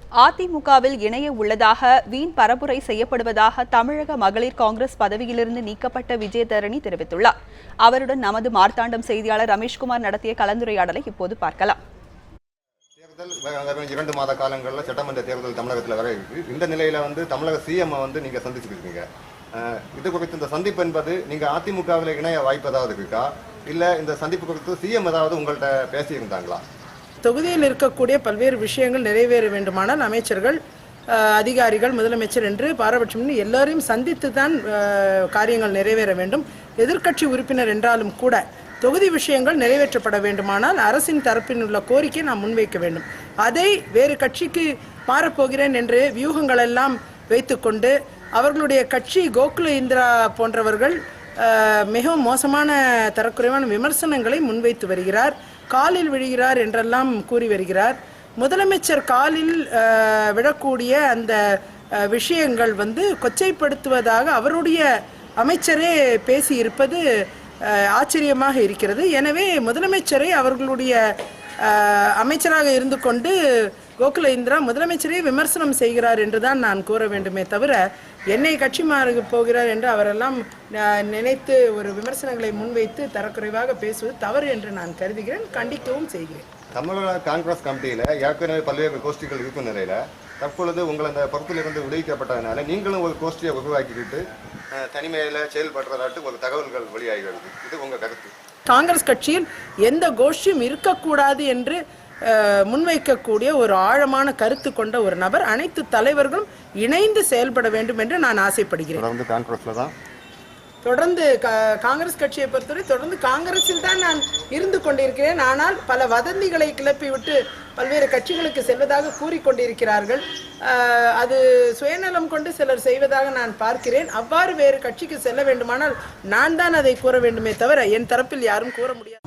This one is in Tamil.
அதிமுகவில் இணைய உள்ளதாக வீண் பரப்புரை செய்யப்படுவதாக தமிழக மகளிர் காங்கிரஸ் பதவியிலிருந்து நீக்கப்பட்ட விஜயதரணி தெரிவித்துள்ளார். அவருடன் நமது மார்த்தாண்டம் செய்தியாளர் ரமேஷ்குமார் நடத்திய கலந்துரையாடலை இப்போது பார்க்கலாம். தேர்தல் 2 மாத காலங்களில் சட்டமன்ற தேர்தல் தமிழகத்தில் வர இருக்கு. இந்த நிலையில தமிழக சிஎம் நீங்க சந்திச்சுருக்கீங்க. இது குறித்து இந்த சந்திப்பு என்பது நீங்க அதிமுகவில் இணைய வாய்ப்பு ஏதாவது இருக்கா, இல்ல இந்த சந்திப்பு குறித்து சிஎம் ஏதாவது உங்கள்கிட்ட பேசியிருந்தாங்களா? தொகுதியில் இருக்கக்கூடிய பல்வேறு விஷயங்கள் நிறைவேற வேண்டுமானால் அமைச்சர்கள், அதிகாரிகள், முதலமைச்சர் என்று பாரபட்சம் எல்லாரையும் சந்தித்து தான் காரியங்கள் நிறைவேற வேண்டும். எதிர்க்கட்சி உறுப்பினர் என்றாலும் கூட தொகுதி விஷயங்கள் நிறைவேற்றப்பட வேண்டுமானால் அரசின் தரப்பில் உள்ள கோரிக்கை நாம் முன்வைக்க வேண்டும். அதை வேறு கட்சிக்கு மாறப்போகிறேன் என்று வியூகங்கள் எல்லாம் வைத்துக்கொண்டு அவர்களுடைய கட்சி கோகுல இந்திரா போன்றவர்கள் மிகவும் மோசமான தரக்குறைவான விமர்சனங்களை முன்வைத்து வருகிறார். காலில் விழுகிறார் என்றெல்லாம் கூறி வருகிறார். முதலமைச்சர் காலில் விழக்கூடிய அந்த விஷயங்கள் கொச்சைப்படுத்துவதாக அவருடைய அமைச்சரே பேசியிருப்பது ஆச்சரியமாக இருக்கிறது. எனவே முதலமைச்சரை அவர்களுடைய அமைச்சராக இருந்து கொண்டு கோகுல இந்திரா முதலமைச்சரே விமர்சனம் செய்கிறார் என்றுதான் நான் கூற வேண்டுமே தவிர என்னை கட்சி மாற போகிறார் என்று அவரெல்லாம் நினைத்து ஒரு விமர்சனங்களை முன்வைத்து தரக்குறைவாக பேசுவது தவறு என்று நான் கருதுகிறேன், கண்டிக்கவும் செய்கிறேன். தமிழக காங்கிரஸ் கமிட்டியில் ஏற்கனவே பல்வேறு கோஷ்டிகள் இருக்கும் நிலையில தற்பொழுது உங்களை அந்த பொறுப்பிலிருந்து விடுவிக்கப்பட்டதுனால நீங்களும் ஒரு கோஷ்டியை உருவாக்கிக்கிட்டு தனிமையில் செயல்படுறதாட்டு ஒரு தகவல்கள் வெளியாகிறது. இது உங்க கருத்து? காங்கிரஸ் கட்சியில் எந்த கோஷ்டியும் இருக்கக்கூடாது என்று முன்வைக்கக்கூடிய ஒரு ஆழமான கருத்து கொண்ட ஒரு நபர். அனைத்து தலைவர்களும் இணைந்து செயல்பட வேண்டும் என்று நான் ஆசைப்படுகிறேன். தொடர்ந்து காங்கிரஸ் கட்சியை பொறுத்தவரை தொடர்ந்து காங்கிரஸில் தான் நான் இருந்து கொண்டிருக்கிறேன். ஆனால் பல வதந்திகளை கிளப்பிவிட்டு பல்வேறு கட்சிகளுக்கு செல்வதாக கூறிக்கொண்டிருக்கிறார்கள். அது சுயநலம் கொண்டு சிலர் செய்வதாக நான் பார்க்கிறேன். அவ்வாறு வேறு கட்சிக்கு செல்ல வேண்டுமானால் நான் தான் அதை கூற வேண்டுமே தவிர என் தரப்பில் யாரும் கூற முடியாது.